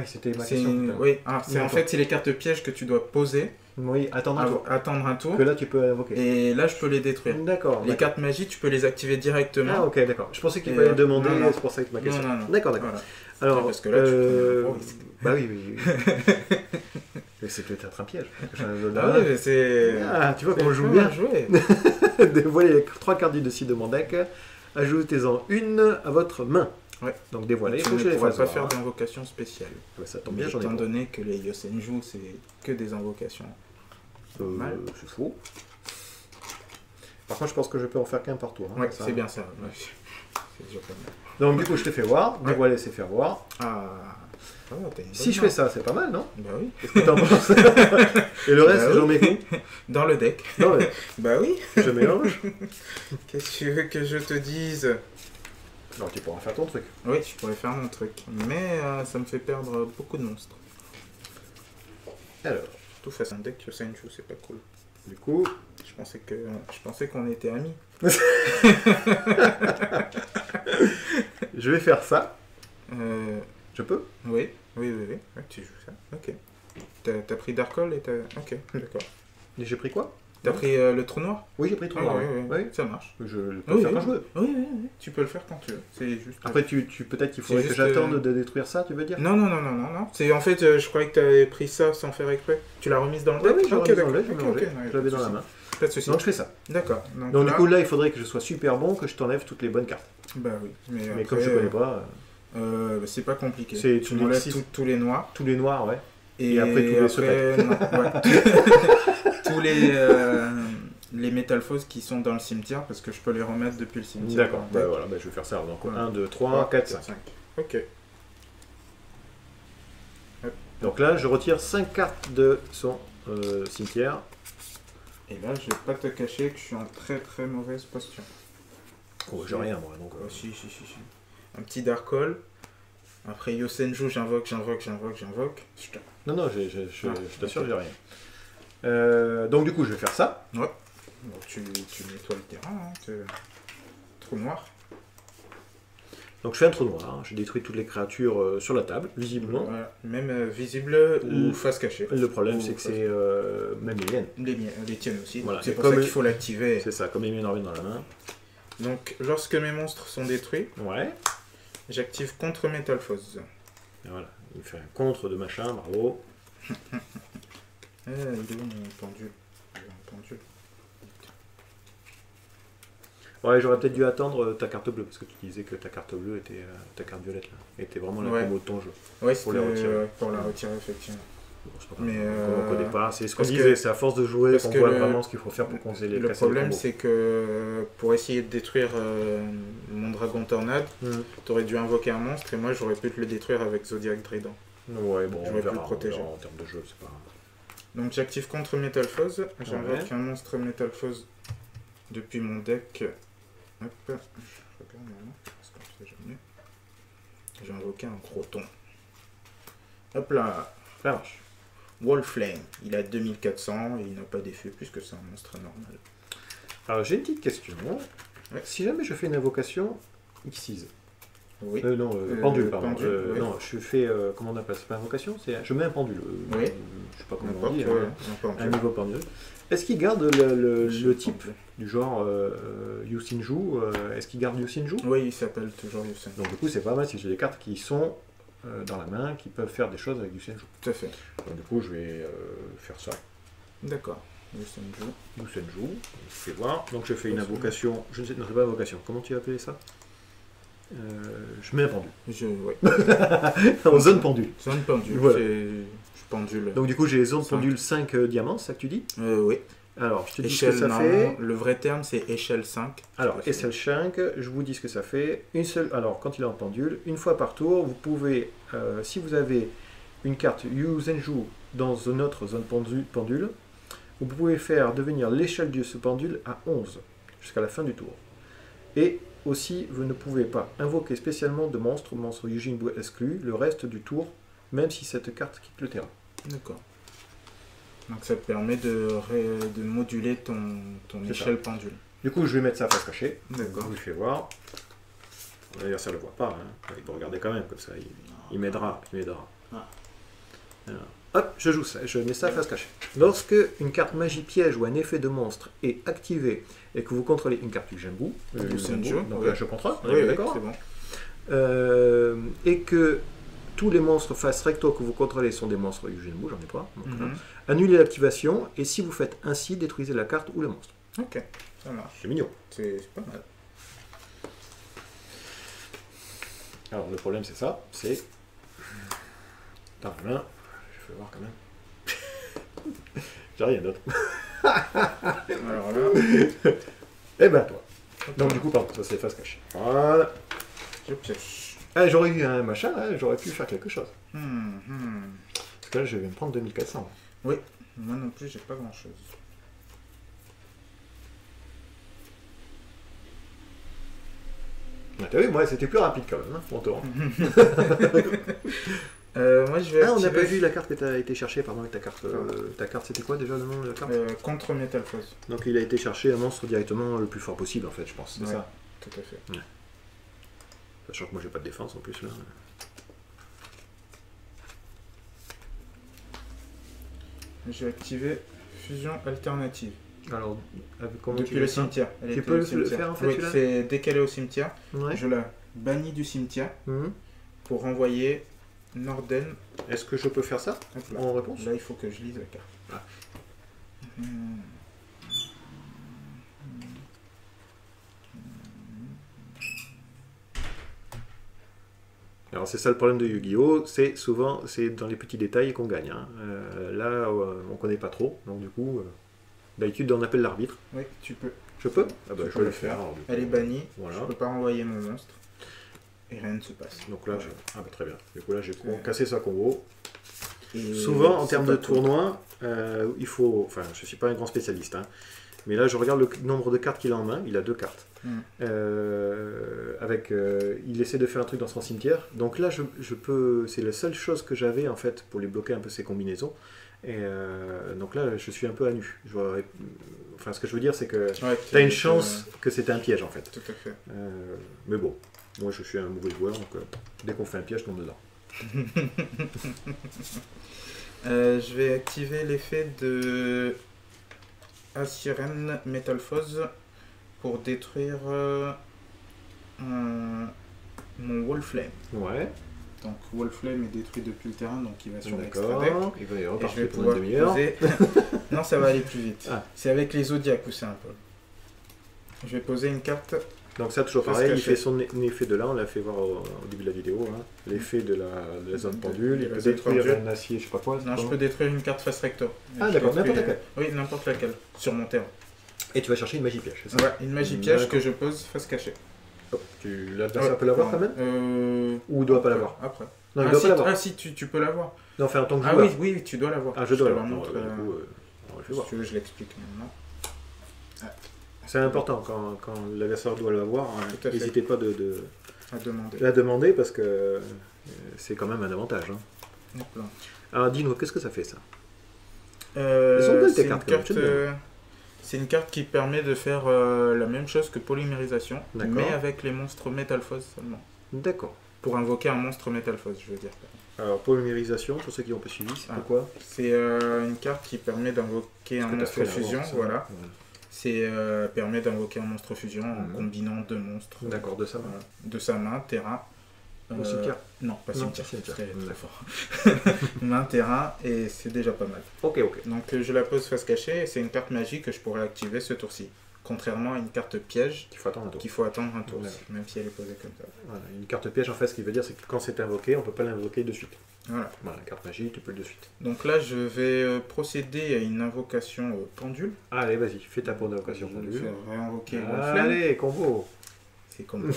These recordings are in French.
Ah, c'était ma question. Oui, en fait, c'est les cartes pièges que tu dois poser. Oui, attendre un tour. Que là, tu peux invoquer. Et là, je peux les détruire. D'accord. Les cartes magiques, tu peux les activer directement. Ah, ok, d'accord. Je pensais qu'il fallait demander, c'est pour ça que ma question. Non. D'accord. Voilà. Alors, parce que là, tu peux... bah oui. Mais c'est peut-être un piège. mais c'est... Ah, tu vois comment on joue bien. Jouer. Dévoilez les 3 cartes du dessus de mon deck. Ajoutez-en une à votre main. Ouais. Donc dévoilez. Tu ne pourras pas faire d'invocation spéciale. Ouais, ça tombe bien, j'en ai étant donné que les Yosenju, c'est que des invocations. C'est faux. Par contre, je pense que je peux en faire qu'un par tour. Ouais, c'est bien ça. Ouais. C'est déjà pas mal. Donc du coup, je te fais voir. Dévoiler, c'est faire voir. Si je fais ça, c'est pas mal, non? Bah oui. Qu'est-ce que t'en penses? Et le reste, j'en mets où? Dans le deck. Bah oui. Je mélange. Qu'est-ce que tu veux que je te dise? Non, tu pourras faire ton truc. Oui, je pourrais faire mon truc. Mais ça me fait perdre beaucoup de monstres. Alors. Tout face à un deck Yosenju, c'est pas cool. Du coup... Je pensais qu'on était amis. Je vais faire ça. Je peux? Oui, tu joues ça. Ok. T'as pris Darkhold et t'as... Ok, d'accord. Et j'ai pris quoi? T'as pris le trou noir? Oui, j'ai pris le trou noir. Oui, ça marche. Je peux le faire quand je veux. Oui, tu peux le faire quand tu veux. C'est juste... Après, peut-être qu'il faudrait que j'attende de détruire ça, tu veux dire? Non. C'est en fait, je croyais que t'avais pris ça sans faire exprès. Tu l'as remise dans le deck? Oui, je l'ai remis dans le deck, je l'avais dans la main. Pas de soucis. Donc je fais ça. D'accord. Donc du coup, là, il faudrait que je sois super bon, que je t'enlève toutes les bonnes cartes. Bah oui. Mais après, comme je connais pas... c'est pas compliqué. Tu m'enlèves tous les noirs. Tous les noirs, ouais. Et après, tous les secrets. Tous les Metal Foes qui sont dans le cimetière, parce que je peux les remettre depuis le cimetière. D'accord, voilà, je vais faire ça. Donc 1, 2, 3, 4, 5. Ok. Donc là, je retire 5 cartes de son cimetière. Et là, je vais pas te cacher que je suis en très très mauvaise posture. Oh, j'ai rien, moi. Donc, si. Un petit Darkhold. Après Yosenju, j'invoque. Non, je t'assure, j'ai rien. Donc du coup, je vais faire ça. Ouais. Donc tu nettoies le terrain, trou noir. Donc je fais un trou noir, je détruis toutes les créatures sur la table, visiblement. Voilà. Même visible ou face cachée. Le problème, c'est que c'est même les miennes. Les tiennes aussi. Voilà. C'est pour ça qu'il faut l'activer. C'est ça, comme les miennes reviennent dans la main. Donc lorsque mes monstres sont détruits, j'active contre Metal Foes. Et voilà, il me fait un contre de machin, bravo. Il est où mon pendule? Ouais, j'aurais peut-être dû attendre ta carte bleue, parce que tu disais que ta carte bleue était ta carte violette là, était vraiment la combo de ton jeu. Ouais, pour la retirer. Pour la retirer, effectivement. Bon, c'est pas grave, on ne connaît pas, c'est ce qu'on disait, c'est à force de jouer qu'on que voit vraiment ce qu'il faut faire pour qu'on ait les Le problème, c'est que pour essayer de détruire mon dragon tornade, tu aurais dû invoquer un monstre et moi j'aurais pu te le détruire avec Zodiac Trident. Ouais, bon, on verra, protéger. en termes de jeu, c'est pas... Donc j'active contre Metal Foes, j'invoque un monstre Metal Foes depuis mon deck. Hop, je regarde maintenant, parce qu'on sait jamais. J'ai invoqué un croton. Hop là, ça marche. Wolflame, il a 2400 et il n'a pas d'effet puisque c'est un monstre normal. Alors j'ai une petite question. Si jamais je fais une invocation X6. Oui. Pendule, pardon. Pendule, non, je fais, comment on appelle ça? C'est pas invocation, je mets un pendule. Oui. Je sais pas comment on dit. Un niveau pendule. Est-ce qu'il garde le type du genre Yosenju? Est-ce qu'il garde Yosenju? Oui, il s'appelle toujours Yosenju. Donc du coup, c'est pas mal si j'ai des cartes qui sont dans la main, qui peuvent faire des choses avec Yosenju. Tout à fait. Donc du coup, je vais faire ça. D'accord. Yosenju. Je fais voir. Donc je fais une invocation. Je ne sais, non, c'est pas invocation. Comment tu as appelé ça? Je mets un pendule. En zone pendule. Zone pendule. Voilà. Je pendule. Donc du coup j'ai zone pendule 5 diamants, c'est ça que tu dis? Oui. Alors je te dis échelle, ce que ça fait. Le vrai terme c'est échelle 5. Alors échelle 5, je vous dis ce que ça fait. Alors quand il est en pendule, une fois par tour, vous pouvez, si vous avez une carte Yosenju dans une autre zone pendule, vous pouvez faire devenir l'échelle de ce pendule à 11 jusqu'à la fin du tour. Et aussi, vous ne pouvez pas invoquer spécialement de monstre Yujinbu exclu, le reste du tour, même si cette carte quitte le terrain. D'accord. Donc ça te permet de moduler ton échelle pendule. Du coup, je vais mettre ça à face cachée. D'accord. Je vous le fais voir. D'ailleurs, ça ne le voit pas. Il peut regarder quand même, comme ça. Il m'aidera. Alors, hop, je joue ça, je mets ça face cachée. Lorsque une carte magie piège ou un effet de monstre est activé et que vous contrôlez une carte du Genbu, donc là je contrôle, oui, d'accord, c'est bon. Et que tous les monstres face recto que vous contrôlez sont des monstres du Genbu, j'en ai pas, donc, annulez l'activation et si vous faites ainsi, détruisez la carte ou le monstre. Ok, ça marche. C'est mignon. C'est pas mal. Alors le problème c'est ça, c'est... Dans la main, je vais voir quand même. J'ai rien d'autre. Alors là... Eh ben toi. Donc du coup, pardon, ça c'est face cachée. Voilà. Je pioche. Ah, j'aurais eu un machin, là, j'aurais pu faire quelque chose. Parce que là, je vais me prendre 2400. Oui, moi non plus, j'ai pas grand chose. Ah, t'as vu, moi c'était plus rapide quand même, hein, mon tour. Moi je vais on n'a pas activer... vu la carte que tu as été chercher, pardon, ta carte. Ta carte c'était quoi déjà le nom de la carte Contre Metalfoes. Donc il a été chercher un monstre directement le plus fort possible en fait, je pense, c'est ça. Tout à fait. Ouais. Sachant que moi j'ai pas de défense en plus là. Je vais activer Fusion Alternative. Alors, comment depuis le cimetière. Tu peux le faire en fait, oui, c'est dès qu'elle est au cimetière, ouais. Je la bannis du cimetière pour renvoyer Norden. Est-ce que je peux faire ça en réponse? Là, il faut que je lise la carte. Ah. Alors c'est ça le problème de Yu-Gi-Oh! C'est souvent dans les petits détails qu'on gagne. Hein. Là, on connaît pas trop, donc du coup, d'habitude on appelle l'arbitre. Oui, tu peux. Je peux? Ah bah, je vais le faire. Alors, elle est bannie, voilà. Je peux pas renvoyer mon monstre. Et rien ne se passe. Donc là, ah bah, très bien. Du coup là, j'ai cassé sa combo. Et souvent, en termes de tournoi, il faut... Enfin, je suis pas un grand spécialiste, hein, mais là, je regarde le nombre de cartes qu'il a en main. Il a 2 cartes. Il essaie de faire un truc dans son cimetière. Donc là, je peux... C'est la seule chose que j'avais, en fait, pour lui bloquer un peu ses combinaisons. Et donc là, je suis un peu à nu. Enfin, ce que je veux dire, c'est que tu as une chance que c'était un piège, en fait. Tout à fait. Mais bon, moi, je suis un mauvais joueur, donc dès qu'on fait un piège, je tombe dedans. Je vais activer l'effet de Asiren Metalfoes pour détruire mon Wallflame. Ouais. Donc Wallflame est détruit depuis le terrain, donc il va sur l'extra deck. Il va y repartir je vais pour une demi-heure. Poser... Non, ça va aller plus vite. Ah. C'est avec les Zodiacs où c'est un peu. Je vais poser une carte. Donc ça, toujours pareil, il fait son effet de là, on l'a fait voir au début de la vidéo, hein. L'effet de la zone pendule, il peut détruire un acier, je sais pas quoi. Non, je peux détruire une carte face recto. Ah d'accord, n'importe laquelle. Oui, n'importe laquelle, sur mon terrain. Et tu vas chercher une magie piège, c'est ça? Ouais, une magie piège que je pose face cachée. Oh, l'adversaire peut l'avoir quand même? Ou il doit pas l'avoir? Après. Non, il doit pas l'avoir. Ah si, tu peux l'avoir. Non, enfin en tant que joueur. Ah oui, tu dois l'avoir. Ah, je dois l'avoir. Du coup, si tu veux, je l'explique maintenant. C'est important, quand l'adversaire doit l'avoir, n'hésitez pas à demander parce que c'est quand même un avantage. Hein. Alors dis-nous, qu'est-ce que ça fait ça? C'est une carte qui permet de faire la même chose que polymérisation, mais avec les monstres Metalfoes seulement. D'accord. Pour invoquer un monstre Metalfoes, je veux dire. Alors polymérisation, pour ceux qui n'ont pas suivi, c'est quoi? C'est une carte qui permet d'invoquer un monstre fusion, voilà. C'est permet d'invoquer un monstre fusion en combinant 2 monstres. D'accord, de sa main. De sa main, terrain. Cimetière? Non, pas cimetière, c'est très fort. Main, terrain, et c'est déjà pas mal. Ok. Donc je la pose face cachée, et c'est une carte magique que je pourrais activer ce tour-ci. Contrairement à une carte piège qu'il faut attendre un tour, même si elle est posée comme ça. Voilà. Une carte piège, en fait, ce qui veut dire, c'est que quand c'est invoqué, on ne peut pas l'invoquer de suite. Voilà. Carte magie, tu peux le de suite. Donc là, je vais procéder à une invocation pendule. Allez, vas-y, fais ta invocation pendule. Je vais réinvoquer Allez, combo. C'est combo.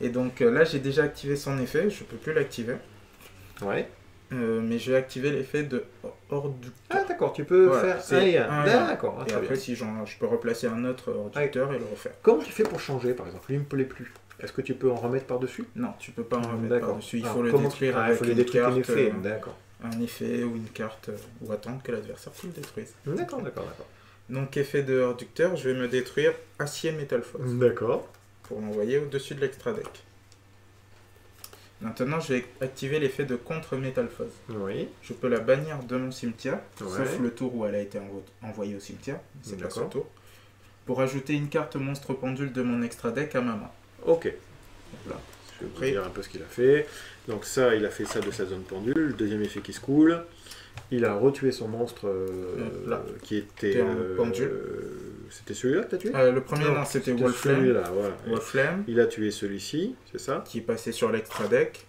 Et donc là, j'ai déjà activé son effet, je peux plus l'activer. Ouais. Mais je vais activer l'effet de Orducteur. Ah d'accord, tu peux faire un. D'accord. Et après, si je peux replacer un autre Orducteur et le refaire. Comment tu fais pour changer, par exemple? Lui, il ne me plaît plus. Est-ce que tu peux en remettre par-dessus? Non, tu peux pas en remettre par-dessus. Il faut le détruire avec une carte, un effet ou une carte, ou attendre que l'adversaire le détruise. D'accord. Donc, effet de Orducteur, je vais me détruire Acier Metalfoes. D'accord. Pour l'envoyer au-dessus de l'extra deck. Maintenant, je vais activer l'effet de contre-métamorphose. Oui. Je peux la bannir de mon cimetière, Ouais. sauf le tour où elle a été envoyée au cimetière. C'est pas D'accord. son tour. Pour ajouter une carte monstre pendule de mon extra deck à ma main. Ok. Voilà. Je vais vous Après- dire un peu ce qu'il a fait. Donc ça, il a fait ça de sa zone pendule. Le deuxième effet qui se coule. Il a retué son monstre Là. qui était... T'es en pendule. C'était celui-là que tu as tué Le premier, non, c'était C'était Wolflame. celui-là, voilà. Wolflame, Il a tué celui-ci, c'est ça. qui est passé sur l'extra deck.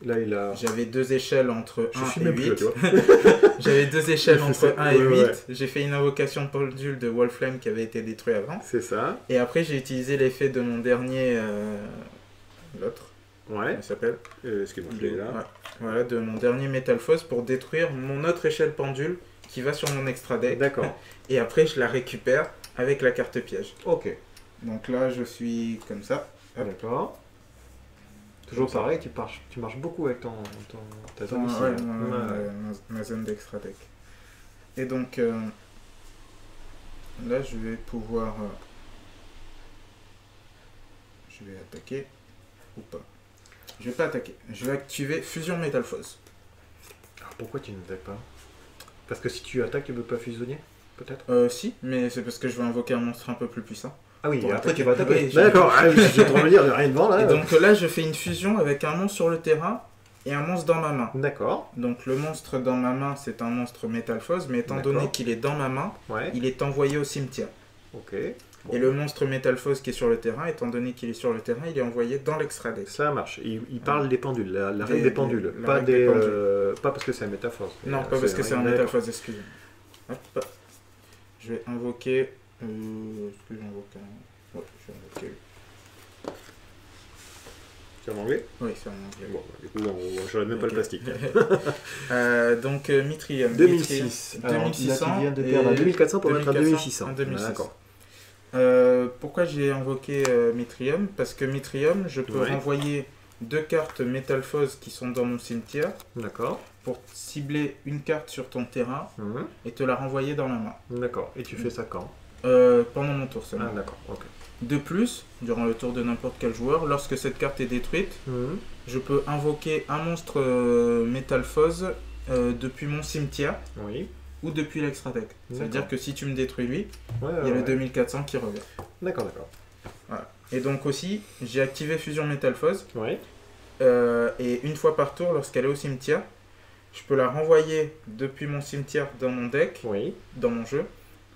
Là, il a... J'avais 2 échelles entre Je 1 suis et même plus là, 8. tu vois. J'avais 2 échelles Il fait entre ça. 1 et Ouais, 8. ouais. J'ai fait une invocation pendule de Wolflame qui avait été détruit avant. C'est ça. Et après, j'ai utilisé l'effet de mon dernier. L'autre, Ouais. il s'appelle. Excuse-moi, je l'ai là. Ouais. Voilà, de mon dernier Metalphos pour détruire mon autre échelle pendule qui va sur mon extra deck. D'accord. Et après, je la récupère avec la carte piège. Ok. Donc là, je suis comme ça. Hop. D'accord. Toujours Comme ça. pareil, tu marches beaucoup avec ta zone ici. Ouais, hein. ma- ma zone d'extra deck. Et donc, là, je vais pouvoir. Je vais attaquer ou pas. Je vais pas attaquer. Je vais activer Fusion Metalphos. Alors pourquoi tu n'attaques pas? Parce que si tu attaques, tu peux pas fusionner? Peut-être? Si, mais c'est parce que je vais invoquer un monstre un peu plus puissant. Ah oui, Pour après attaquer. tu vas attaquer. Oui, je- D'accord, ah, je vais te revenir, rien devant là. Et donc là, je fais une fusion avec un monstre sur le terrain et un monstre dans ma main. D'accord, Donc le monstre dans ma main, c'est un monstre Metalphos, mais étant D'accord. donné qu'il est dans ma main, ouais, il est envoyé au cimetière. ok. Et le monstre Metalphos qui est sur le terrain, étant donné qu'il est sur le terrain, il est envoyé dans l'extra deck. Ça marche. Il parle des pendules, la Des- règle des pendules. la pas, règle des pendules. pas parce que c'est un métaphore. Non, pas parce que c'est un D'accord. Metalphos, excusez-moi. Hop. Je vais invoquer... Est-ce que j'invoque un... Ouais, je vais invoquer lui. C'est en anglais? Oui, c'est en anglais. Bon, du coup, on change même pas le Ok. plastique. Donc Mitrium. 2006. Alors, là, 2600. tu viens de perdre un 2400 pour mettre un 2400, 2600. un 2600. D'accord. Pourquoi j'ai invoqué Mitrium? Parce que Mitrium, je peux Ouais. renvoyer 2 cartes Metalphos qui sont dans mon cimetière D'accord. pour cibler une carte sur ton terrain Mhm. et te la renvoyer dans la main. D'accord. Et tu fais ça quand? Pendant mon tour seulement. Ah, d'accord. Ok. De plus, durant le tour de n'importe quel joueur, lorsque cette carte est détruite, Mhm. je peux invoquer un monstre Metalphos depuis mon cimetière Oui. ou depuis l'extra deck. Ça veut D'accord. dire que si tu me détruis lui, Ouais, il y a le ouais. 2400 qui revient. D'accord, d'accord. Voilà. Et donc aussi, j'ai activé Fusion Metalphos. Oui. Et une fois par tour, lorsqu'elle est au cimetière, je peux la renvoyer depuis mon cimetière dans mon deck, Oui. dans mon jeu,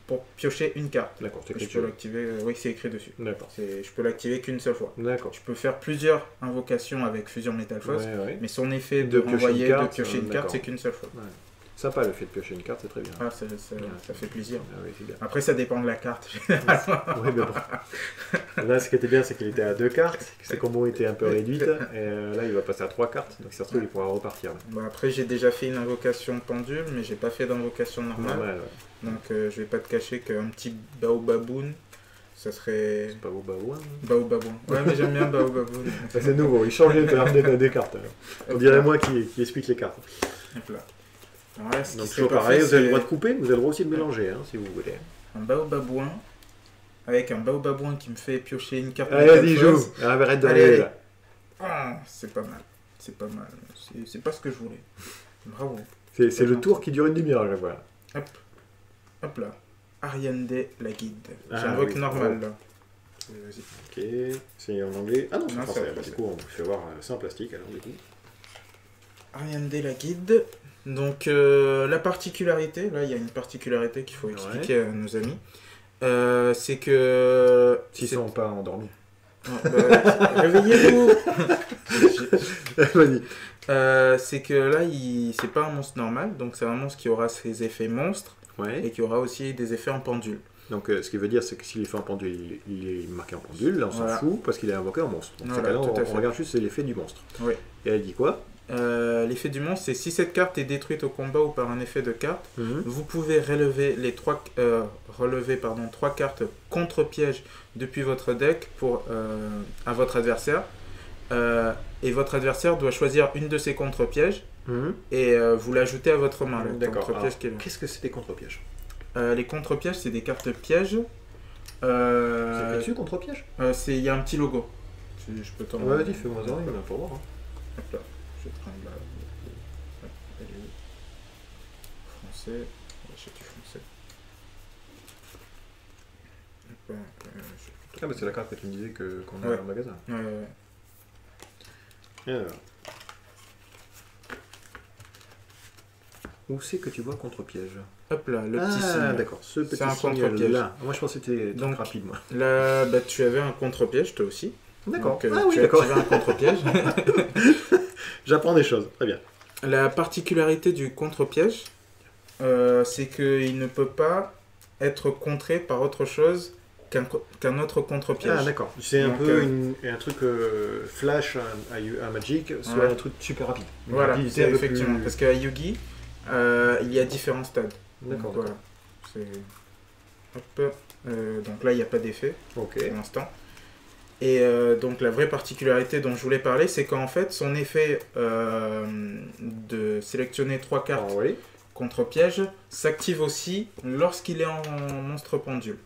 pour piocher une carte. D'accord, c'est Et je écrit peux l'activer, oui, c'est écrit dessus. D'accord. Je peux l'activer qu'une seule fois. D'accord. Je peux faire plusieurs invocations avec Fusion Metalphos, Ouais, ouais. mais son effet De de piocher une renvoyer, carte, de piocher une carte, d'accord. c'est qu'une seule fois. Sympa le fait de piocher une carte, c'est très bien. Ah, ça fait plaisir. Ah oui, c'est bien. Après, ça dépend de la carte. Oui, mais bon. Là, ce qui était bien, c'est qu'il était à 2 cartes, que ses combos étaient un peu réduites, et là, il va passer à 3 cartes, donc si ça se trouve, il pourra repartir. Là. Bon, après, j'ai déjà fait une invocation pendule, mais j'ai pas fait d'invocation normale. Normal, ouais. Donc, je vais pas te cacher qu'un petit Baobaboon, ça serait. C'est pas beau, bah ouais. Baobaboon. Ouais, mais j'aime bien Baobaboon. Ça, c'est nouveau, il change des cartes. On dirait moi qui explique les cartes. Hop là. Alors là, ce qui Donc, serait toujours parfait, pareil, vous avez le c'est droit de couper, vous avez le droit aussi de mélanger, hein, si vous voulez. un Baobabouin avec un Baobabouin qui me fait piocher une carte. Allez, vas-y, Metalphos. joue. Ah, arrête de Allez, rêver, allez. là. Ah, c'est pas mal. C'est pas mal. C'est pas ce que je voulais. Bravo. C'est le tour qui dure une demi-heure, à chaque fois. Hop. Hop là. Ariande la guide. Ah, J'invoque oui, normal bravo. là. Vas-y. Ok, c'est en anglais. Ah non, c'est Non, en c'est français. en français. Du coup, on fait voir c'est en plastique, alors du coup. Ariande la guide. Donc la particularité, là il y a une particularité qu'il faut expliquer à nos amis. C'est que... S'ils sont pas endormis. Réveillez-vous. Vas-y. C'est que là, c'est pas un monstre normal, donc c'est un monstre qui aura ses effets monstres Ouais. et qui aura aussi des effets en pendule. Donc, ce qui veut dire, c'est que s'il est fait en pendule, il est marqué en pendule. Là, on s'en Voilà. fout parce qu'il est invoqué en monstre. Donc, Voilà, là, tout à fait. on regarde juste l'effet du monstre. Oui. Et elle dit quoi? L'effet du monstre, c'est si cette carte est détruite au combat ou par un effet de carte, vous pouvez relever trois cartes contre-piège depuis votre deck à votre adversaire. Et votre adversaire doit choisir une de ces contre-pièges et vous l'ajoutez à votre main. le D'accord. contre-piège Alors, qui est là. qu'est-ce que c'est des contre-pièges? Les contre-pièges, c'est des cartes pièges. C'est fait dessus, contre-piège? Il y a un petit logo. Je peux t'en Ouais, vas-y, fais-moi ça, il va pour voir. Hein. Hop là, je vais prendre la... Hop, elle est où? Français, on va acheter du français. Hop, Ah, bah c'est la carte que tu me disais qu'on a Ouais. en magasin. ouais. Et alors. Où c'est que tu vois contre-piège? Hop là, le petit signe. Ah, là. d'accord, ce petit C'est un signe contre-piège. là. Moi, je pensais que c'était Donc, rapide, moi. Là, bah, tu avais un contre-piège, toi aussi. D'accord. Donc, Ah oui, tu as d'accord. activé un contre-piège. J'apprends des choses, très bien. La particularité du contre-piège, c'est qu'il ne peut pas être contré par autre chose qu'un autre contre-piège. Ah, d'accord. C'est un Donc, peu un truc flash à Magic, soit Ouais. un truc super rapide. Une Voilà, rapidité un peu effectivement. plus- Parce qu'à Yugi, il y a différents stades. D'accord. Donc, voilà. Hop. Donc là, il n'y a pas d'effet Ok. pour l'instant. Et donc la vraie particularité dont je voulais parler, c'est qu'en fait, son effet de sélectionner 3 Ah, cartes oui. contre piège s'active aussi lorsqu'il est en monstre pendule.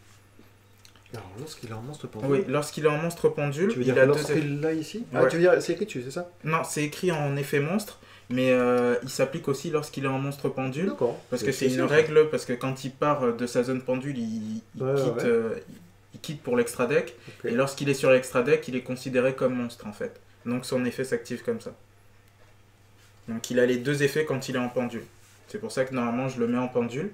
Alors, lorsqu'il a un monstre pendule. Oui, lorsqu'il est en monstre pendule, Tu veux il dire a deux lorsqu'il l'a ici? Ah, Ouais. tu veux dire, c'est écrit dessus, c'est ça? Non, c'est écrit en effet monstre, mais il s'applique aussi lorsqu'il est en monstre pendule. D'accord. Parce que c'est une ça. règle, parce que quand il part de sa zone pendule, il quitte, il quitte pour l'extra deck. Ok. Et lorsqu'il est sur l'extra deck, il est considéré comme monstre en fait. Donc son effet s'active comme ça. Donc il a les deux effets quand il est en pendule. C'est pour ça que normalement je le mets en pendule.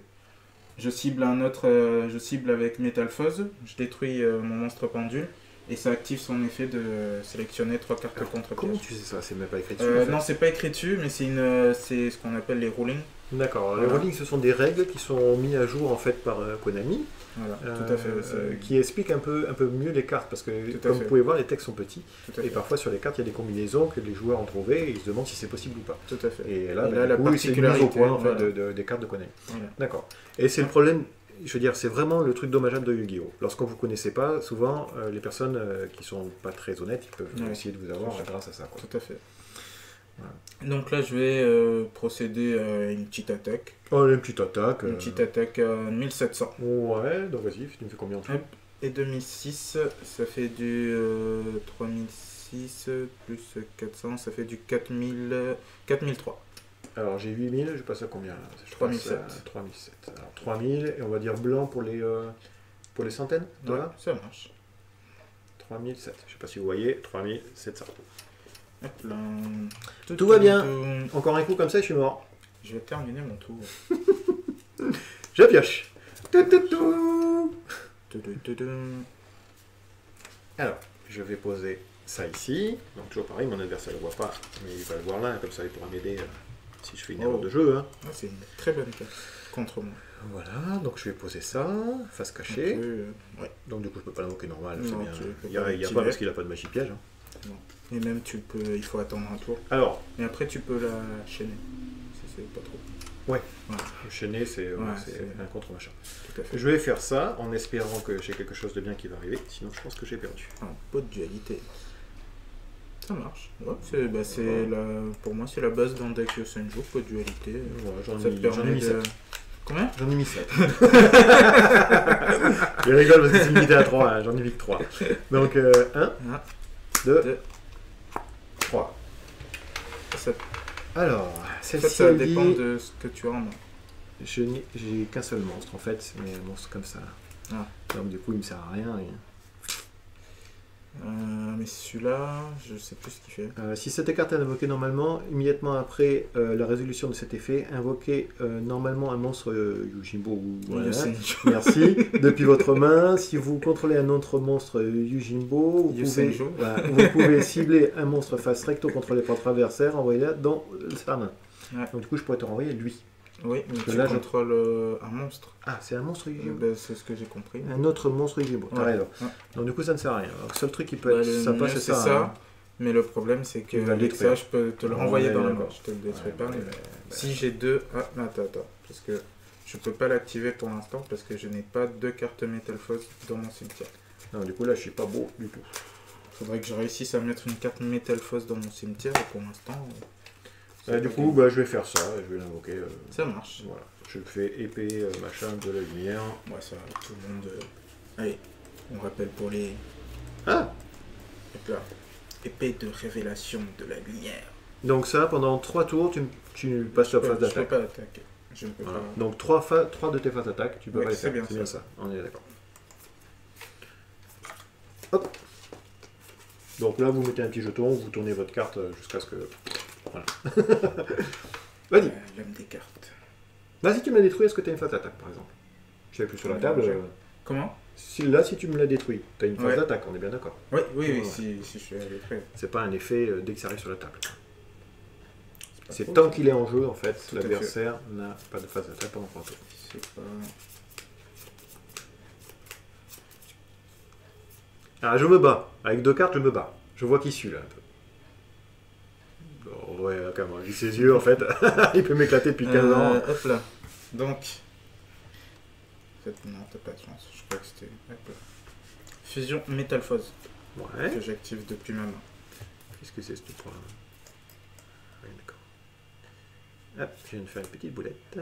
Je cible un autre, je cible avec Metal Fuzz, je détruis mon monstre pendule. Et ça active son effet de sélectionner 3 cartes Alors, contre comment piège. tu sais ça? C'est même pas écrit dessus. En fait. Non, c'est pas écrit dessus, mais c'est ce qu'on appelle les rulings. D'accord. Les Voilà. rulings, ce sont des règles qui sont mises à jour en fait par Konami, Voilà, tout à fait. qui expliquent un peu mieux les cartes parce que Tout à comme fait. vous pouvez voir, les textes sont petits Tout à et fait. parfois sur les cartes, il y a des combinaisons que les joueurs ont trouvées et ils se demandent si c'est possible ou pas. Tout à fait. Et là, Et bah, là, du la coup, c'est une mise au particularité, point en fait, voilà. des cartes de Konami. Voilà. D'accord. Et c'est le problème. Je veux dire, c'est vraiment le truc dommageable de Yu-Gi-Oh! Lorsqu'on vous connaissez pas, souvent les personnes qui sont pas très honnêtes, ils peuvent Ouais. essayer de vous avoir C'est ça. grâce à ça. Quoi. Tout à fait. Voilà. Donc là, je vais procéder à une petite attaque. Oh, une petite attaque. Une petite attaque à 1700. Ouais, donc vas-y, tu me fais combien en tout? Hop. Et 2006, ça fait du 3006 plus 400, ça fait du 4003. Alors j'ai 8000, je passe à combien là? Je 3007. passe à 3007. Alors 3000, et on va dire blanc pour les centaines, Ouais, voilà. ça marche. 3007, je sais pas si vous voyez, 3700. Hop là. Tout va bien. Encore un coup comme ça, je suis mort. Je vais terminer mon tour. Je pioche. Tout. Tudum. Alors, je vais poser ça ici. Donc toujours pareil, mon adversaire ne le voit pas, mais il va le voir là, comme ça il pourra m'aider si je fais une erreur de jeu. Hein. Ah, c'est une très bonne carte contre moi. Voilà, donc je vais poser ça, face cachée. Après, ouais. Donc du coup je peux pas l'invoquer normal, c'est Non, bien. tu peux Il n'y a, pas il y a l'activer. pas parce qu'il n'a pas de magie piège. Hein. Et même tu peux, il faut attendre un tour. Alors, Mais après tu peux la chaîner. Si c'est pas trop. chaîner c'est Ouais, c'est c'est- un contre machin. Tout à fait. Je vais faire ça en espérant que j'ai quelque chose de bien qui va arriver, sinon je pense que j'ai perdu. Un pot de dualité. Ça marche. Ouais, c'est pour moi, c'est la base d'un deck Yosenju, pot de dualité. Voilà, Ça te j'en ai permet mis de... 7. Combien? J'en ai mis 7. Je rigole parce que c'est limité à 3, hein, j'en ai mis que 3. Donc 1, Ah, 2, deux. 3. Ça, Alors, en fait, celle-ci ça elle dépend dit... de ce que tu as en main. J'ai qu'un seul monstre en fait, mais un monstre comme ça. Ah. Donc du coup il me sert à rien. Mais celui-là, je sais plus ce qu'il fait. Si cette carte est invoquée normalement, immédiatement après la résolution de cet effet, invoquez normalement un monstre Yujimbo ou voilà, Yosenju. merci, depuis votre main. Si vous contrôlez un autre monstre Yujimbo, Yosenju. vous pouvez cibler un monstre face recto contrôlé par votre adversaire, envoyez-la dans sa main. Ouais. Donc du coup je pourrais te renvoyer lui. Oui, mais que tu là, contrôles un monstre. Ah, c'est un monstre Yujimbo. Ben, c'est ce que j'ai compris. Un autre monstre Yujimbo, t'as Ouais. raison. Ouais. Donc du coup ça ne sert à rien. Alors, le seul truc qui peut Bah, être le sympa mieux, c'est c'est ça. ça. hein. Mais le problème, c'est que Tu vas le avec détruire. ça, je peux te le renvoyer Ouais, dans la main. d'accord. Je te le détruis pas. Ouais, mais- ouais, Si j'ai deux... Ah, attends. Parce que je peux pas l'activer pour l'instant parce que je n'ai pas deux cartes Metal Fuzz dans mon cimetière. Non, du coup là je suis pas beau du tout. Faudrait que je réussisse à mettre une carte Metal Fuzz dans mon cimetière et pour l'instant... c'est Du pas coup gagné. bah, je vais faire ça, je vais l'invoquer. Ça marche. Voilà. Je fais épée, machin, de la lumière. Ouais, ça, tout le monde... Allez, on rappelle pour les... Ah Hop là. Épée de révélation de la lumière. Donc ça, pendant 3 tours, tu passes la phase Je ne peux d'attaque. pas attaquer. Je ne peux Voilà. pas. Donc 3 de tes phases d'attaque, tu peux Ouais, pas les c'est faire. bien C'est bien ça. ça, on est d'accord. Hop. Donc là, vous mettez un petit jeton, vous tournez votre carte jusqu'à ce que... Voilà. Vas-y. L'homme des cartes. Là, si tu me l'as détruit, est-ce que tu as une phase d'attaque, par exemple? Je n'avais plus sur la table. Comment? Là, si tu me l'as détruit, tu as une phase Ouais. d'attaque, on est bien d'accord. Oui, oui, oui, Ouais. si je suis allé très. C'est pas un effet dès que ça arrive sur la table. pas C'est faux, tant ça. qu'il est en jeu, en fait, Tout à fait. l'adversaire n'a pas de phase d'attaque pendant 3 tours. C'est pas. Ah, je me bats. Avec 2 cartes, je me bats. Je vois qui suis là. Un peu. Oh, ouais, quand même, vu ses yeux, en fait, il peut m'éclater depuis 15 ans. Hop là. Donc. En fait, non, t'as pas de chance. Je crois que c'était. Hop là. Fusion Métalphose Ouais. que j'active depuis ma main. Qu'est-ce que c'est ce truc-là? Ouais, d'accord. Hop, je viens de faire une petite boulette.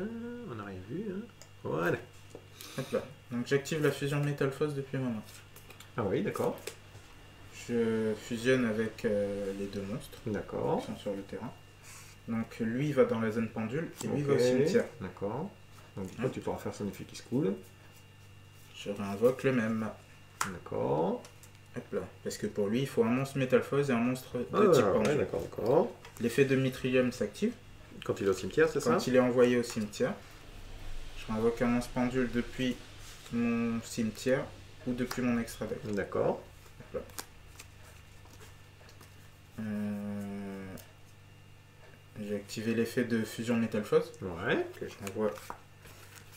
On n'a rien vu. Hein. Voilà. Hop là. Donc j'active la fusion Métalphose depuis ma main. Ah oui, d'accord. Je fusionne avec les 2 monstres D'accord. qui sont sur le terrain. Donc lui va dans la zone pendule et lui Ok, va au cimetière. D'accord. Donc du coup, tu pourras faire son effet qui se coule. Je réinvoque le même. D'accord. Hop là. Parce que pour lui, il faut un monstre Métalphose et un monstre de Ah, type ouais, pendule. d'accord, d'accord. L'effet de Mitrium s'active Quand il est au cimetière, c'est ça? quand il est envoyé au cimetière. Je réinvoque un monstre pendule depuis mon cimetière ou depuis mon extra deck. D'accord. Hop là. J'ai activé l'effet de fusion Métalphose Ouais. que je renvoie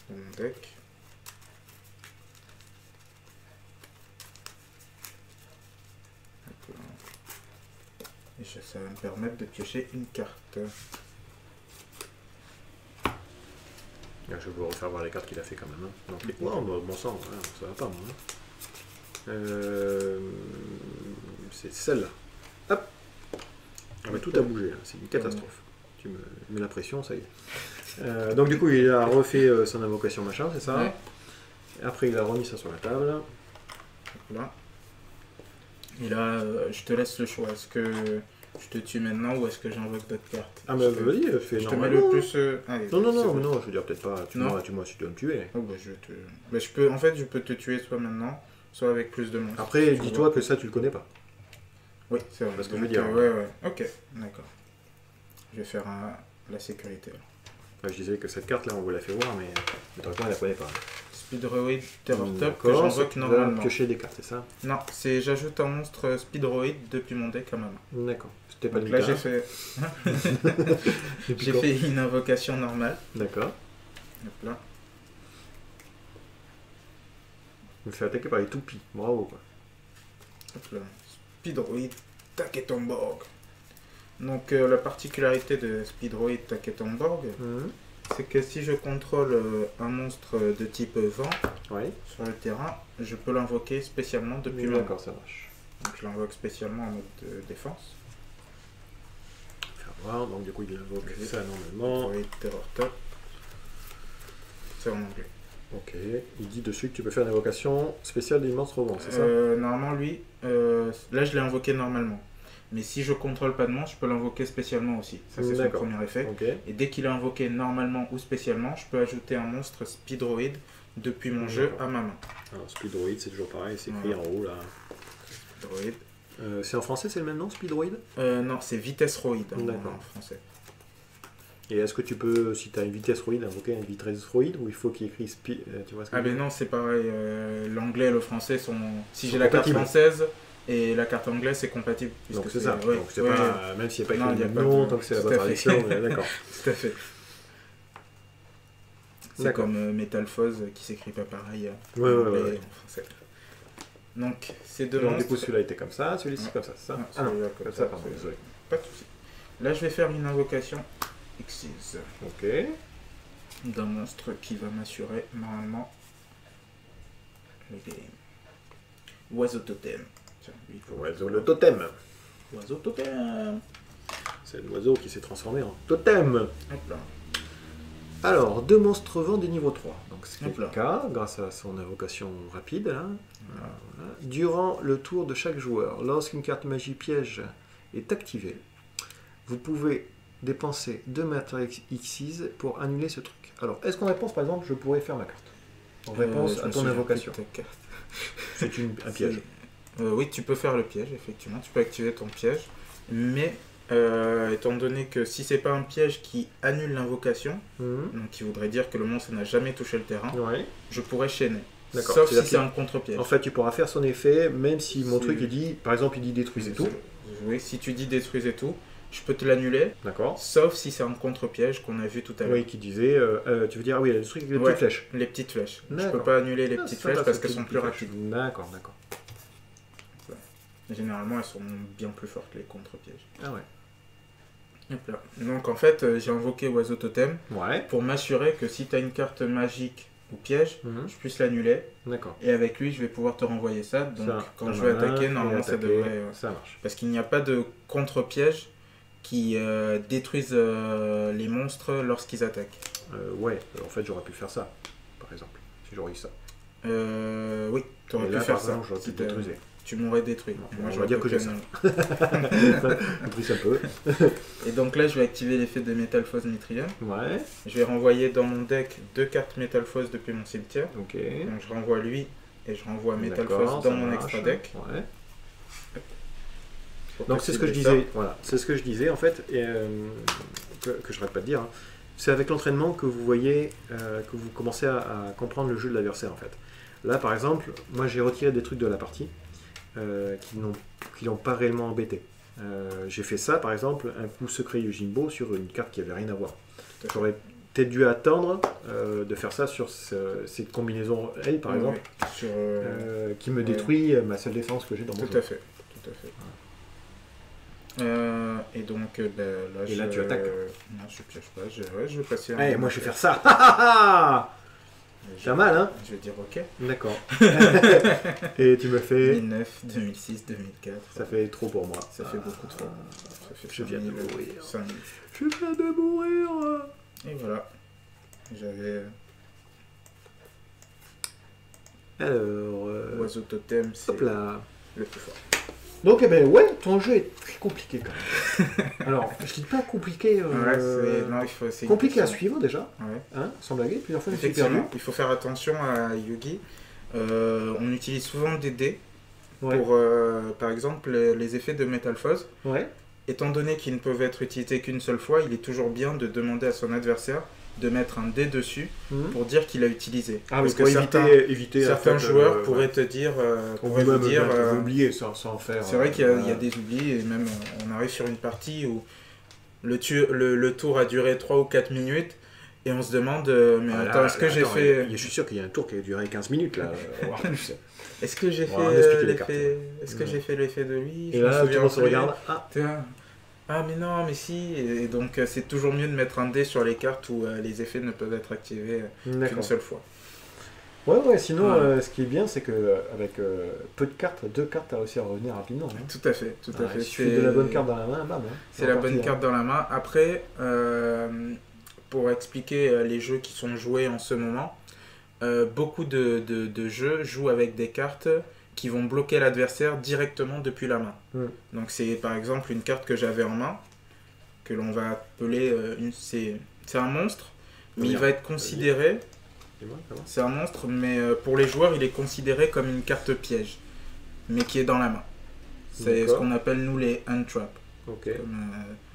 dans mon deck. Hop là. Et ça va me permettre de piocher une carte. Je vais vous refaire voir les cartes qu'il a fait quand même. Hein. Donc, wow, bon sang, ouais, ça va pas moi. C'est celle-là. Hop. Ah, mais tout a bougé, là. C'est une catastrophe. Tu me mets la pression, ça y est. Donc du coup, il a refait son invocation machin, c'est ça? Ouais. Après, il a remis ça sur la table. Hop là. Et là, je te laisse le choix. Est-ce que je te tue maintenant ou est-ce que j'invoque d'autres cartes? Ah, mais vas-y, fais Je te mets normalement. le plus. Allez, Non, non, c'est non, bon. non, je veux dire peut-être pas. Non. Tue-moi si tu dois me tuer. Oh, bah, je peux, en fait, je peux te tuer soit maintenant, soit avec plus de monstres. Après, Tu dis-toi vois. que ça, tu le connais pas. Oui, c'est vrai. Parce que je Donc, veux dire, ouais, ouais. Ok, d'accord. Je vais faire la sécurité. Alors. Enfin, je disais que cette carte-là, on vous l'a fait voir, mais théoriquement, elle la connaît pas. Speedroid Terror Top que D'accord, j'invoque tu vas normalement. piocher des cartes, c'est ça? Non, c'est j'ajoute un monstre Speedroid depuis mon deck à ma main. D'accord. C'était pas Donc le là, cas. j'ai fait, Depuis j'ai quand? fait une invocation normale. D'accord. Hop là. Je me fais attaquer par les toupies. Bravo, quoi. Hop là. Speedroid Taketomborg. Donc la particularité de Speedroid Taketomborg, c'est que si je contrôle un monstre de type vent Oui. sur le terrain, je peux l'invoquer spécialement depuis ma main. D'accord, ça marche. Donc je l'invoque spécialement en mode de défense. Faire voir. Donc, du coup, il invoque Oui. ça normalement. Speedroid Terror Top. C'est en anglais. Ok. Il dit dessus que tu peux faire une invocation spéciale des monstres vent, c'est ça? Normalement, lui, là je l'ai invoqué normalement. Mais si je contrôle pas de monstre, je peux l'invoquer spécialement aussi. Ça, c'est son D'accord. premier effet. Ok. Et dès qu'il est invoqué normalement ou spécialement, je peux ajouter un monstre Speedroid depuis mon jeu à ma main. Alors, Speedroid, c'est toujours pareil, c'est écrit Voilà. en haut là. Speedroid. C'est en français, c'est le même nom, Speedroid? Non, c'est Vitesse Roid D'accord. en français. Et est-ce que tu peux, si tu as une vitesse roid, invoquer une vitesse roid ou il faut qu'il y ait écrit tu vois ce que Ah je veux ben dire? non, c'est pareil. L'anglais et le français sont... Si Sont j'ai la carte compatibles. française et la carte anglaise, c'est compatible. Donc puisque c'est ça. ouais, Donc c'est ouais, pas, même s'il n'y a pas Non, écrit il y le a même pas nom, de- tant que c'est la tout bonne à fait. traduction, on est d'accord. Tout à fait. C'est D'accord. comme Métalphose qui s'écrit pas pareil en Ouais, ouais, anglais ouais. et en français. Donc, ces deux Donc du monstres... coup celui-là était comme ça, celui-ci Ouais. comme ça, c'est ça? Non, Ah non, celui-là comme ça, pardon, celui-là. désolé. Pas de soucis. Là, je vais faire une invocation Xyz Ok. d'un monstre qui va m'assurer normalement le game. Oiseau totem. Tiens, lui, il faut- Oiseau le totem. Oiseau totem. C'est l'oiseau qui s'est transformé en totem. Hop là. Alors, 2 monstres vent des niveaux 3. Donc c'est Hop le là. cas, grâce à son invocation rapide. Là. Voilà. Voilà. Durant le tour de chaque joueur, lorsqu'une carte magie piège est activée, vous pouvez dépenser 2 Matter Xyz pour annuler ce truc. Alors, est-ce qu'en réponse, par exemple, je pourrais faire ma carte? En réponse à ton invocation. C'est un piège. Oui, tu peux faire le piège, effectivement. Tu peux activer ton piège. Mais, étant donné que si c'est pas un piège qui annule l'invocation, donc qui voudrait dire que le monstre n'a jamais touché le terrain, je pourrais chaîner. Sauf si c'est un contre-piège. En fait, tu pourras faire son effet, même si mon truc, il dit, par exemple, il dit détruisez tout. Oui, si tu dis détruisez tout, je peux te l'annuler. D'accord. Sauf si c'est un contre-piège qu'on a vu tout à l'heure. Oui, qui disait, tu veux dire, oui, le truc avec les petites flèches. Les petites flèches. Je peux pas annuler les petites flèches parce qu'elles sont plus rapides. D'accord. Généralement, elles sont bien plus fortes que les contre-pièges. Ah ouais. Hop là. Donc en fait, j'ai invoqué Oiseau Totem pour m'assurer que si tu as une carte magique ou piège, je puisse l'annuler. D'accord. Et avec lui, je vais pouvoir te renvoyer ça. Donc quand je vais attaquer, normalement ça devrait... Ça marche. Parce qu'il n'y a pas de contre-piège qui détruisent les monstres lorsqu'ils attaquent. Ouais, en fait j'aurais pu faire ça, par exemple, si j'aurais eu ça. Oui, tu aurais pu faire ça. J'aurais pu détruire. Tu m'aurais détruit. Moi, on va dire que j'ai ça. Un peu. Et donc là, je vais activer l'effet de Metalphos Mitrium. Ouais. Je vais renvoyer dans mon deck 2 cartes Metalphos depuis mon cimetière. Ok. Donc je renvoie lui et je renvoie Metalphos dans mon extra deck. Ouais. Donc c'est ce que je disais. Voilà. C'est ce que je disais en fait, et, que je rate pas de dire. Hein. C'est avec l'entraînement que vous voyez, que vous commencez à comprendre le jeu de l'adversaire en fait. Là par exemple, moi j'ai retiré des trucs de la partie. Qui n'ont pas réellement embêté. J'ai fait ça, par exemple, un coup secret Yojimbo sur une carte qui n'avait rien à voir. J'aurais peut-être dû attendre de faire ça sur cette combinaison L, par exemple, qui me détruit ma seule défense que j'ai dans mon jeu. Tout à fait. Et donc, là, tu attaques. Non, je piège pas. Je vais passer un... moi, je vais faire ça. C'est mal, hein? Je vais dire ok. D'accord. Et tu me fais... 2009, 2006, 2004. Ça fait trop pour moi. Ça fait beaucoup trop. Ça fait je viens de mourir. 5 000. Je viens de mourir. Et voilà. J'avais... Alors... Oiseau Totem, c'est le plus fort. Donc, eh ben, ouais, ton jeu est très compliqué quand même. Alors, je dis pas compliqué. C'est compliqué à suivre déjà. Ouais. Hein, sans blaguer, plusieurs fois, effectivement, il faut faire attention à Yugi. On utilise souvent des dés pour, par exemple, les effets de Metalphos. Ouais. Étant donné qu'ils ne peuvent être utilisés qu'une seule fois, il est toujours bien de demander à son adversaire de mettre un dé dessus pour dire qu'il a utilisé. Ah, parce que éviter certains joueurs pourraient te dire... pourraient vous dire... oublier sans faire... C'est vrai qu'il y a des oublis, et même on arrive sur une partie où le tour a duré 3 ou 4 minutes, et on se demande, mais attends, est-ce que j'ai fait... Je suis sûr qu'il y a un tour qui a duré 15 minutes, là. Est-ce que j'ai fait l'effet... Est-ce que j'ai fait l'effet de lui? Et là, tout le monde se regarde. Ah mais non, mais si, et donc c'est toujours mieux de mettre un dé sur les cartes où les effets ne peuvent être activés qu'une seule fois. Ouais, sinon ce qui est bien c'est que avec peu de cartes, 2 cartes, tu as réussi à revenir rapidement. Hein. Tout à fait. Il suffit de la bonne carte dans la main, bam. Hein. C'est la bonne carte dans la main. Après, pour expliquer les jeux qui sont joués en ce moment, beaucoup de jeux jouent avec des cartes qui vont bloquer l'adversaire directement depuis la main. Donc c'est par exemple une carte que j'avais en main, que l'on va appeler... c'est un monstre, mais il va être considéré... C'est un monstre, mais pour les joueurs, il est considéré comme une carte piège, mais qui est dans la main. C'est ce qu'on appelle, nous, les hand traps. Ok.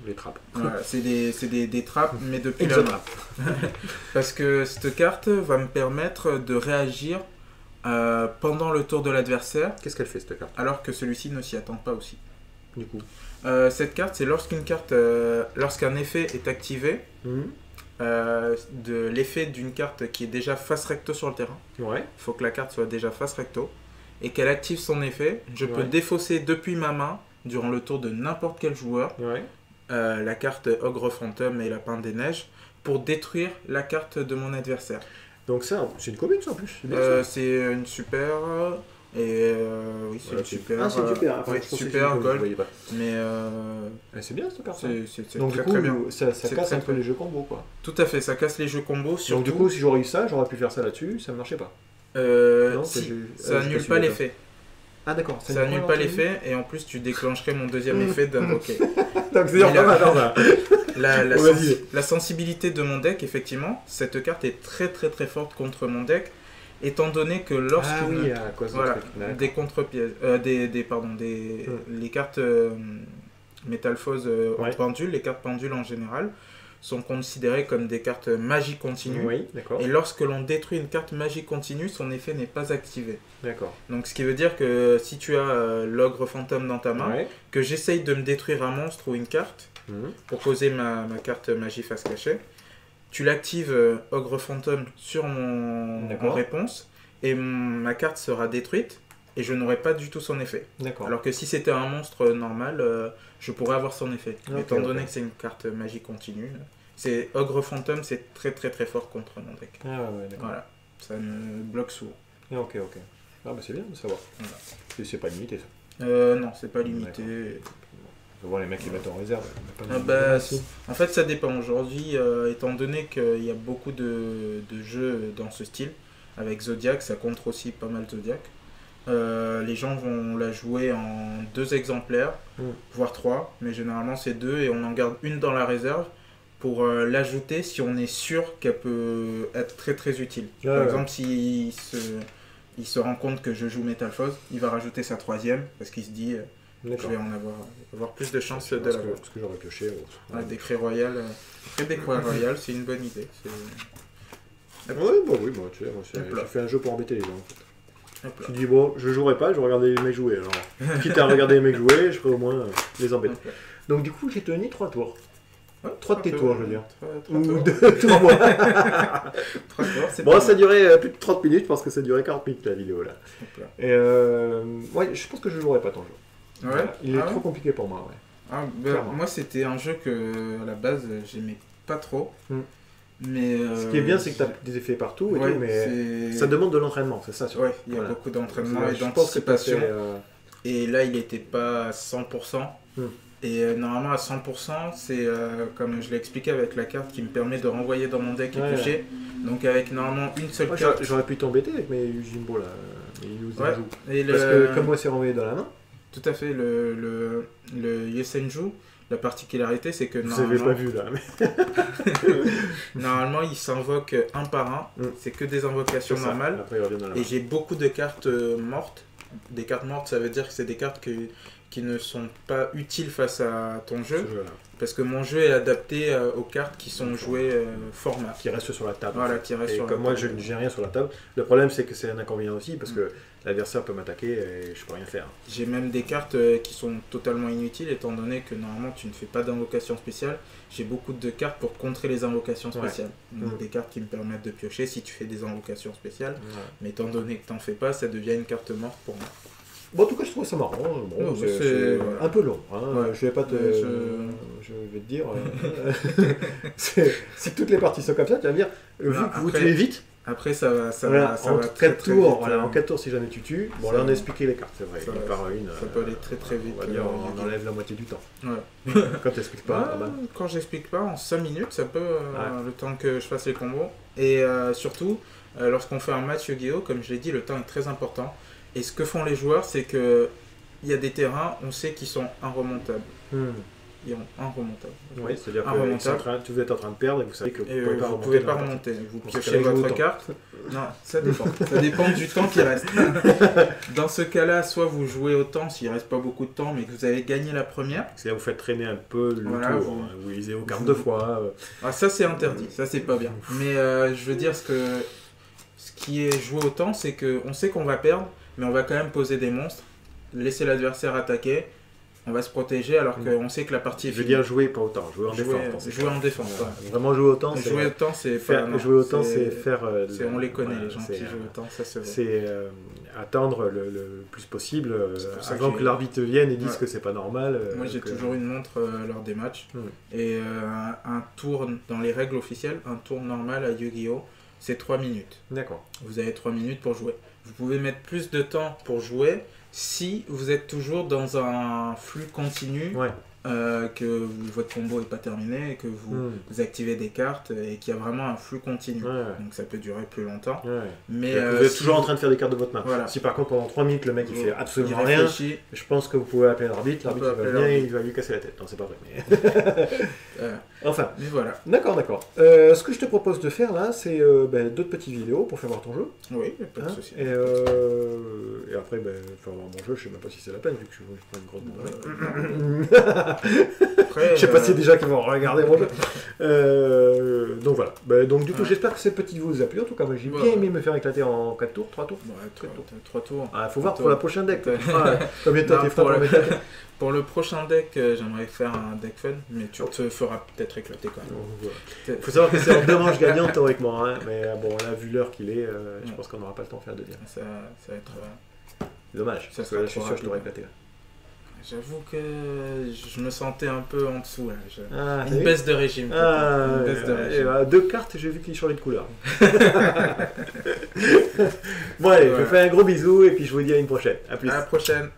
Les trappes. Voilà, c'est des trappes, mais depuis la main. Parce que cette carte va me permettre de réagir pendant le tour de l'adversaire. Qu'est-ce qu'elle fait cette carte? Alors que celui-ci ne s'y attend pas aussi. Du coup cette carte, c'est lorsqu'un effet est activé, de l'effet d'une carte qui est déjà face recto sur le terrain. Il faut que la carte soit déjà face recto. Et qu'elle active son effet, je peux défausser depuis ma main, durant le tour de n'importe quel joueur, la carte Ogre Fantôme et Lapin des Neiges, pour détruire la carte de mon adversaire. Donc ça, c'est une commune ça en plus. C'est une super... Et oui, c'est une super... Ah, c'est une super. Enfin, super gold. Mais c'est bien cette carte. C'est donc très, du coup, très bien. ça casse un peu les jeux combos quoi. Tout à fait, ça casse les jeux combos. Donc du coup, si j'aurais eu ça, j'aurais pu faire ça là-dessus, ça ne marchait pas. Non, si, ça annule pas l'effet. Ah d'accord, Ça annule pas l'effet et en plus tu déclencherais mon deuxième effet d'invoquer. Donc c'est pas mal dans ça. La sensibilité de mon deck, effectivement, cette carte est très très très forte contre mon deck, étant donné que lorsqu'une à cause voilà, des contre-pièges, les cartes métamorphose pendule, les cartes pendules en général, sont considérées comme des cartes magie continue. Oui, d'accord. Et lorsque l'on détruit une carte magie continue, son effet n'est pas activé. D'accord. Donc ce qui veut dire que si tu as l'ogre fantôme dans ta main, que j'essaye de me détruire un monstre ou une carte, pour poser ma carte magie face cachée, tu l'actives ogre fantôme sur en réponse, et ma carte sera détruite, et je n'aurai pas du tout son effet. Alors que si c'était un monstre normal, je pourrais avoir son effet. Étant donné que c'est une carte magie continue, ogre fantôme, c'est très très très fort contre mon deck. Ah ouais, d'accord. Voilà, ça me bloque souvent. Ok. Ah bah c'est bien de savoir. Voilà. C'est pas limité ça. Non, c'est pas limité. On va voir les mecs qui mettent en réserve. En fait, ça dépend. Aujourd'hui, étant donné qu'il y a beaucoup de jeux dans ce style, avec Zodiac, ça contre aussi pas mal Zodiac. Les gens vont la jouer en 2 exemplaires, voire 3, mais généralement c'est 2 et on en garde une dans la réserve pour l'ajouter si on est sûr qu'elle peut être très très utile. Par exemple, s'il se rend compte que je joue Metal Foes, il va rajouter sa 3e parce qu'il se dit je vais en avoir plus de chances de l'avoir. Parce que j'aurais pioché. Décret royal, c'est une bonne idée. Oui, tu sais, j'ai fait un jeu pour embêter les gens en fait. Tu dis bon, je jouerai pas, je vais regarder les mecs jouer. Alors, quitte à regarder les mecs jouer, je ferai au moins les embêter. Donc du coup, j'ai tenu 3 tours. 3 de tes tours, je veux dire. Ou 2 tours moi. 3 tours, c'est bon, ça durait plus de 30 minutes parce que ça durait 40 minutes la vidéo là. Et je pense que je jouerai pas ton jeu. Il est trop compliqué pour moi. Moi, c'était un jeu que à la base j'aimais pas trop. Mais ce qui est bien, c'est que tu as des effets partout, et tout, mais ça demande de l'entraînement, c'est ça. Il y a beaucoup d'entraînement et d'anticipation. Et là, il n'était pas à 100%. Et normalement, à 100%, c'est comme je l'ai expliqué avec la carte qui me permet de renvoyer dans mon deck et piocher. Donc, avec normalement une seule carte. J'aurais pu t'embêter avec mes Jimbo là. Parce que comme moi, c'est renvoyé dans la main. Tout à fait, le Yosenju. La particularité, c'est que normalement... Vous avez pas vu là, mais... normalement, il s'invoque un par un. C'est que des invocations normales. Après, il revient dans la main. Et j'ai beaucoup de cartes mortes. Des cartes mortes, ça veut dire que c'est des cartes qui ne sont pas utiles face à ton jeu. Parce que mon jeu est adapté aux cartes qui sont jouées format. Qui restent sur la table. Voilà, qui restent sur la table. Comme moi, je n'ai rien sur la table. Le problème, c'est que c'est un inconvénient aussi, parce que l'adversaire peut m'attaquer et je peux rien faire. J'ai même des cartes qui sont totalement inutiles, étant donné que normalement tu ne fais pas d'invocation spéciale. J'ai beaucoup de cartes pour contrer les invocations spéciales. Donc des cartes qui me permettent de piocher si tu fais des invocations spéciales. Mais étant donné que tu n'en fais pas, ça devient une carte morte pour moi. Bon, en tout cas, je trouve ça marrant. Bon, c'est un peu long. Je vais pas te... Je vais te dire... si toutes les parties sont comme ça, tu vas me dire, vu que vous tuez vite... Après, ça va en 4 tours, en 4 tours, si jamais tu tues... Bon, là, on a expliqué les cartes, c'est vrai. Ça peut aller très très vite. On va dire, on enlève la moitié du temps. Quand tu n'expliques pas... Quand j'explique pas, en 5 minutes, ça peut... le temps que je fasse les combos. Et surtout, lorsqu'on fait un match Yu-Gi-Oh!, comme je l'ai dit, le temps est très important. Et ce que font les joueurs, c'est que il y a des terrains, on sait qu'ils sont inremontables. Ils ont inremontables. Oui, c'est-à-dire que vous êtes en train de perdre et vous savez que vous ne pouvez pas remonter. Vous piochez votre carte. Non, ça dépend. Ça dépend du temps qui reste. Dans ce cas-là, soit vous jouez au temps s'il ne reste pas beaucoup de temps, mais que vous avez gagné la première. C'est-à-dire vous faites traîner un peu le tour. Vous lisez aux cartes 2 fois. Ça, c'est interdit. Ça, c'est pas bien. Mais je veux dire, ce qui est joué au temps, c'est qu'on sait qu'on va perdre, mais on va quand même poser des monstres, laisser l'adversaire attaquer, on va se protéger alors qu'on sait que la partie est finie. Je veux dire jouer pas autant, jouer en défense. Jouer en défense, Vraiment jouer autant, c'est faire... Jouer autant, c'est faire... on les connaît, les gens qui jouent autant, ça se voit. C'est attendre le plus possible avant que l'arbitre vienne et dise que c'est pas normal. Moi, j'ai toujours une montre lors des matchs. Et un tour, dans les règles officielles, un tour normal à Yu-Gi-Oh! C'est 3 minutes. D'accord. Vous avez 3 minutes pour jouer. Vous pouvez mettre plus de temps pour jouer si vous êtes toujours dans un flux continu que votre combo n'est pas terminé, et que vous activez des cartes et qu'il y a vraiment un flux continu. Ouais. Donc ça peut durer plus longtemps. Ouais. Mais vous êtes toujours en train de faire des cartes de votre main. Voilà. Si par contre pendant 3 minutes le mec il fait absolument il rien, réfléchit. je pense que vous pouvez appeler l'arbitre il va venir et il va lui casser la tête. Non, c'est pas vrai. Mais... enfin. Mais voilà. D'accord, d'accord. Ce que je te propose de faire là, c'est d'autres petites vidéos pour faire voir ton jeu. Oui, pas de souci. Et après, faire voir mon jeu, je sais même pas si c'est la peine vu que je prends une grosse bourrée. Après, je sais pas s'il y a des gens qui vont regarder mon jeu. Donc voilà. Donc du coup, j'espère que cette petite vous a plu. En tout cas, moi j'ai bien aimé me faire éclater en 4 tours, 3 tours. Ouais, 3 tours. Ah, faut voir pour la prochaine deck. Combien de temps t'es frais pour mettre la Pour le prochain deck, j'aimerais faire un deck fun, mais tu te feras peut-être éclater quand même. Il faut savoir que c'est en 2 manches gagnantes théoriquement, hein. Mais bon, là, vu l'heure qu'il est, je pense qu'on n'aura pas le temps de faire de dire. Ça va être... Dommage, parce que là, je suis sûr que je t'aurais éclaté. J'avoue que je me sentais un peu en dessous là. Une baisse de régime. Une baisse de régime. 2 cartes, j'ai vu qu'ils changeaient de couleur. Bon allez, je vous fais un gros bisou et puis je vous dis à une prochaine. À plus. À la prochaine.